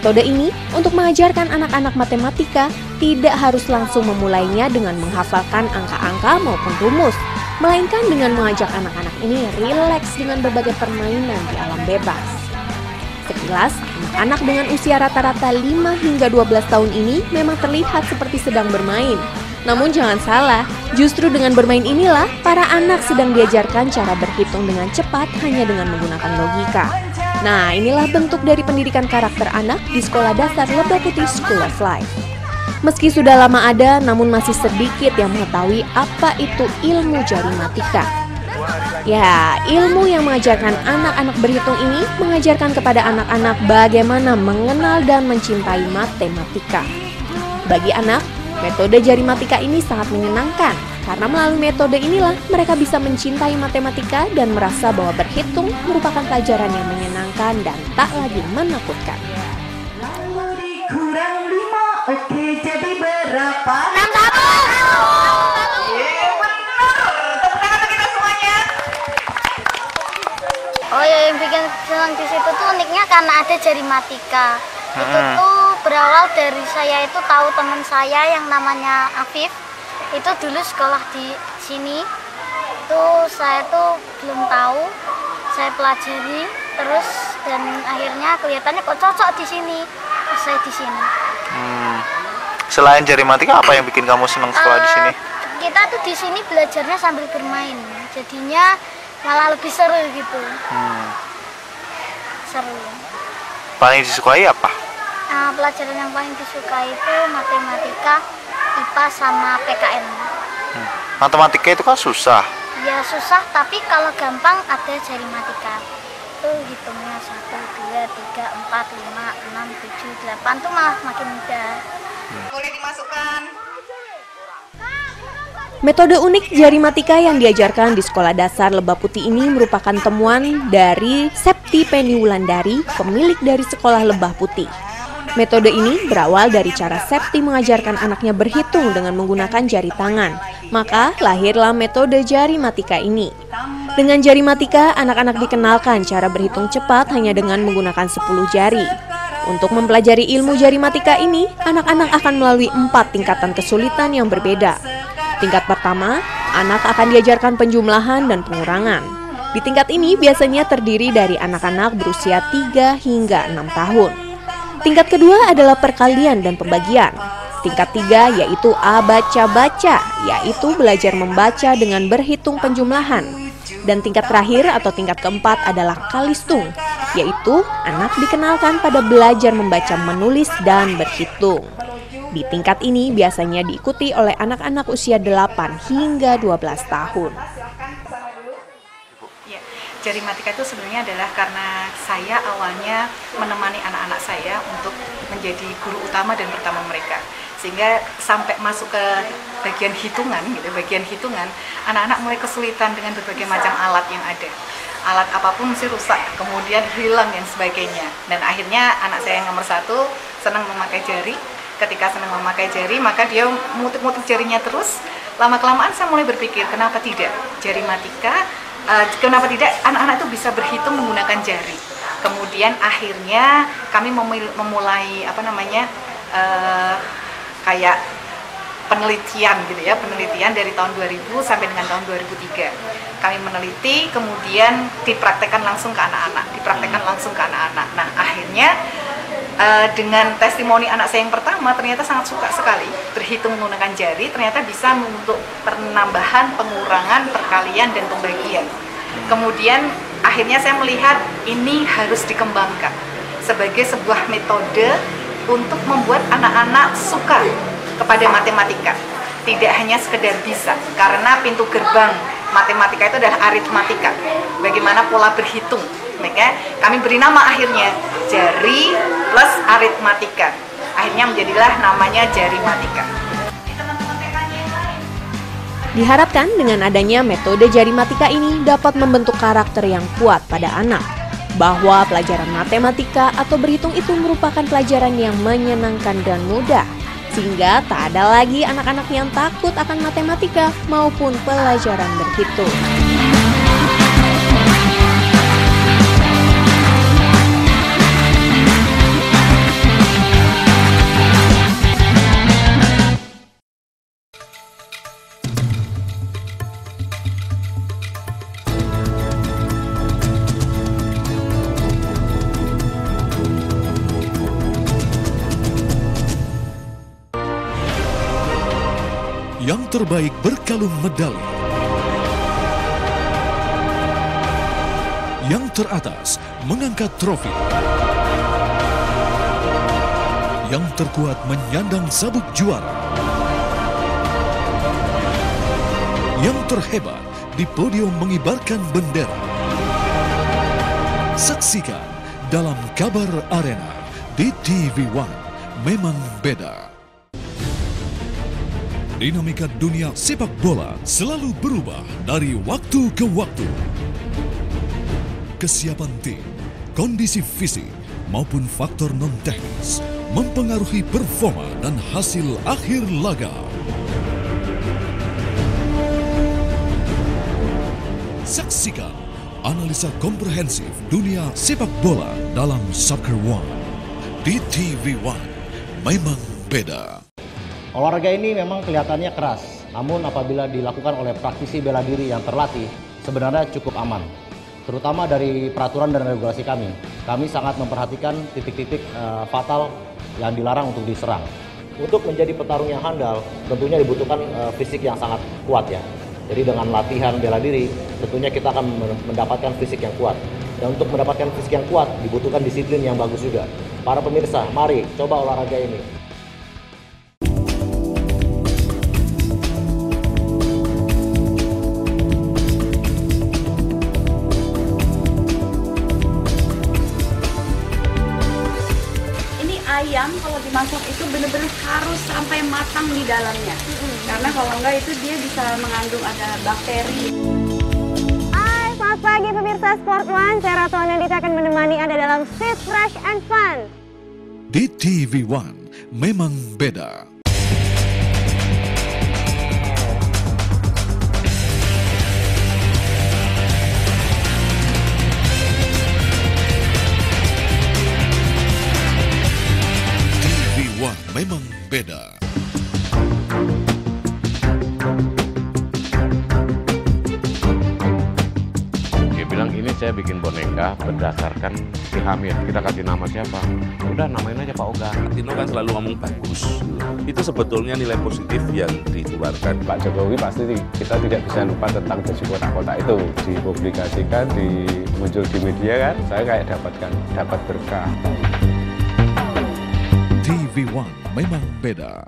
Metode ini untuk mengajarkan anak-anak matematika tidak harus langsung memulainya dengan menghafalkan angka-angka maupun rumus, melainkan dengan mengajak anak-anak ini rileks dengan berbagai permainan di alam bebas. Sekilas, anak-anak dengan usia rata-rata 5 hingga 12 tahun ini memang terlihat seperti sedang bermain. Namun jangan salah, justru dengan bermain inilah para anak sedang diajarkan cara berhitung dengan cepat hanya dengan menggunakan logika. Nah, inilah bentuk dari pendidikan karakter anak di Sekolah Dasar Lebah Putih School of Life. Meski sudah lama ada, namun masih sedikit yang mengetahui apa itu ilmu jari matika. Ya, ilmu yang mengajarkan anak-anak berhitung ini mengajarkan kepada anak-anak bagaimana mengenal dan mencintai matematika. Bagi anak, metode jari matika ini sangat menyenangkan, karena melalui metode inilah mereka bisa mencintai matematika dan merasa bahwa berhitung merupakan pelajaran yang menyenangkan dan tak lagi menakutkan. Kurang 5, oke, jadi berapa? 61. Oh ya, yang bikin senang di situ tuh uniknya karena ada jari matika. Itu tuh berawal dari saya itu tahu teman saya yang namanya Afif. Itu dulu sekolah di sini. Tuh saya tuh belum tahu. Saya pelajari terus dan akhirnya kelihatannya kok cocok di sini. Saya di sini. Selain jari matika, apa yang bikin kamu senang sekolah di sini? Kita tuh di sini belajarnya sambil bermain. Jadinya malah lebih seru gitu. Seru. Paling disukai apa? Pelajaran yang paling disukai itu matematika, IPA sama PKN. Matematika itu kan susah. Ya susah, tapi kalau gampang ada jari matika. Itu hitungnya 1, 2, 3, 4, 5, 6, 7, 8 tuh malah makin mudah. Boleh dimasukkan. Metode unik jari matika yang diajarkan di Sekolah Dasar Lebah Putih ini merupakan temuan dari Septi Penny Wulandari, pemilik dari Sekolah Lebah Putih. Metode ini berawal dari cara Septi mengajarkan anaknya berhitung dengan menggunakan jari tangan. Maka lahirlah metode jari matika ini. Dengan jari matika, anak-anak dikenalkan cara berhitung cepat hanya dengan menggunakan 10 jari. Untuk mempelajari ilmu jari matika ini, anak-anak akan melalui 4 tingkatan kesulitan yang berbeda. Tingkat pertama, anak akan diajarkan penjumlahan dan pengurangan. Di tingkat ini biasanya terdiri dari anak-anak berusia 3 hingga 6 tahun. Tingkat kedua adalah perkalian dan pembagian. Tingkat 3 yaitu baca-baca, yaitu belajar membaca dengan berhitung penjumlahan. Dan tingkat terakhir atau tingkat keempat adalah kalistung, yaitu anak dikenalkan pada belajar membaca, menulis, dan berhitung. Di tingkat ini biasanya diikuti oleh anak-anak usia 8 hingga 12 tahun. Ya, jari matika itu sebenarnya adalah karena saya awalnya menemani anak-anak saya untuk menjadi guru utama dan pertama mereka. Sehingga sampai masuk ke bagian hitungan, anak-anak mulai kesulitan dengan berbagai macam alat yang ada. Alat apapun mesti rusak, kemudian hilang dan sebagainya. Dan akhirnya anak saya yang nomor 1 senang memakai jari. Ketika senang memakai jari, maka dia mutik-mutik jarinya terus. Lama-kelamaan saya mulai berpikir, kenapa tidak jari matika, kenapa tidak anak-anak itu bisa berhitung menggunakan jari. Kemudian akhirnya kami memulai kayak penelitian gitu ya, penelitian dari tahun 2000 sampai dengan tahun 2003. Kami meneliti, kemudian dipraktekkan langsung ke anak-anak, Nah, akhirnya dengan testimoni anak saya yang pertama ternyata sangat suka sekali berhitung menggunakan jari, ternyata bisa untuk penambahan, pengurangan, perkalian, dan pembagian. Kemudian akhirnya saya melihat ini harus dikembangkan sebagai sebuah metode untuk membuat anak-anak suka kepada matematika. Tidak hanya sekedar bisa, karena pintu gerbang matematika itu adalah aritmatika, bagaimana pola berhitung. Maka kami beri nama akhirnya jari plus aritmatika. Akhirnya menjadilah namanya jari matika. Diharapkan dengan adanya metode jari matika ini dapat membentuk karakter yang kuat pada anak. Bahwa pelajaran matematika atau berhitung itu merupakan pelajaran yang menyenangkan dan mudah. Sehingga tak ada lagi anak-anak yang takut akan matematika maupun pelajaran berhitung. Yang terbaik berkalung medali. Yang teratas mengangkat trofi. Yang terkuat menyandang sabuk juara. Yang terhebat di podium mengibarkan bendera. Saksikan dalam Kabar Arena di TV One. Memang beda. Dinamika dunia sepak bola selalu berubah dari waktu ke waktu. Kesiapan tim, kondisi fisik, maupun faktor non-teknis mempengaruhi performa dan hasil akhir laga. Saksikan analisa komprehensif dunia sepak bola dalam Soccer One di TV One. Memang beda. Olahraga ini memang kelihatannya keras, namun apabila dilakukan oleh praktisi bela diri yang terlatih, sebenarnya cukup aman. Terutama dari peraturan dan regulasi kami sangat memperhatikan titik-titik fatal yang dilarang untuk diserang. Untuk menjadi petarung yang handal, tentunya dibutuhkan fisik yang sangat kuat ya. Jadi dengan latihan bela diri, tentunya kita akan mendapatkan fisik yang kuat. Dan untuk mendapatkan fisik yang kuat, dibutuhkan disiplin yang bagus juga. Para pemirsa, mari coba olahraga ini. Ayam kalau dimasak itu benar-benar harus sampai matang di dalamnya, karena kalau enggak itu dia bisa mengandung ada bakteri. Hai, selamat pagi pemirsa Sport One. Saya Ratu Anandita akan menemani Anda dalam Fit, Fresh, and Fun. Di TV One memang beda. Memang beda. Dia bilang ini saya bikin boneka berdasarkan si Hamid. Kita kasih nama siapa? Udah namain aja Pak Oga. Tino kan selalu ngomong bagus. Itu sebetulnya nilai positif yang dikeluarkan. Pak Jokowi pasti kita tidak bisa lupa tentang baju kotak-kotak itu. Dipublikasikan, muncul di media kan. Saya kayak dapat berkah. TV One memang beda.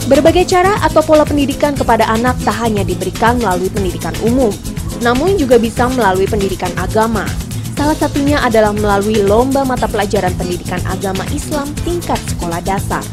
Berbagai cara atau pola pendidikan kepada anak tak hanya diberikan melalui pendidikan umum, namun juga bisa melalui pendidikan agama. Salah satunya adalah melalui lomba mata pelajaran pendidikan agama Islam tingkat sekolah dasar.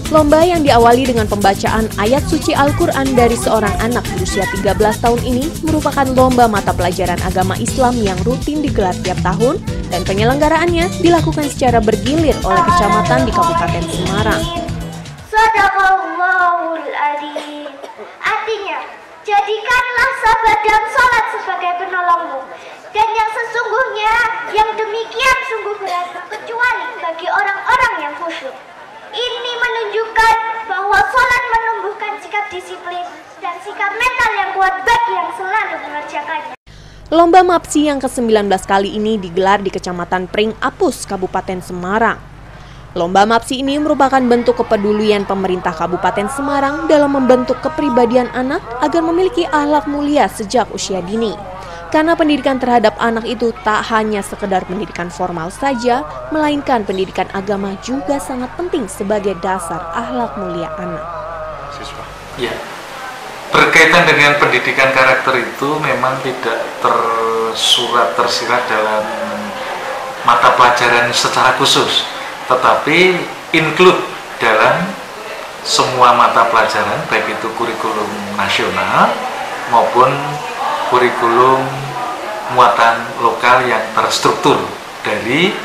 Lomba yang diawali dengan pembacaan ayat suci Al-Quran dari seorang anak berusia 13 tahun ini merupakan lomba mata pelajaran agama Islam yang rutin digelar tiap tahun dan penyelenggaraannya dilakukan secara bergilir oleh kecamatan di Kabupaten Semarang. Shadaqallahul adzim. Artinya, jadikanlah sabat dan salat sebagai penolongmu. Dan yang sesungguhnya, yang demikian sungguh berat kecuali bagi orang-orang yang khusyuk. Ini menunjukkan bahwa salat menumbuhkan sikap disiplin dan sikap mental yang kuat bagi yang selalu mengerjakannya. Lomba MAPSI yang ke-19 kali ini digelar di Kecamatan Pring Apus, Kabupaten Semarang. Lomba MAPSI ini merupakan bentuk kepedulian pemerintah Kabupaten Semarang dalam membentuk kepribadian anak agar memiliki akhlak mulia sejak usia dini. Karena pendidikan terhadap anak itu tak hanya sekedar pendidikan formal saja, melainkan pendidikan agama juga sangat penting sebagai dasar akhlak mulia anak. Siswa. Ya. Berkaitan dengan pendidikan karakter itu memang tidak tersirat dalam mata pelajaran secara khusus, tetapi include dalam semua mata pelajaran, baik itu kurikulum nasional maupun kurikulum muatan lokal yang terstruktur dari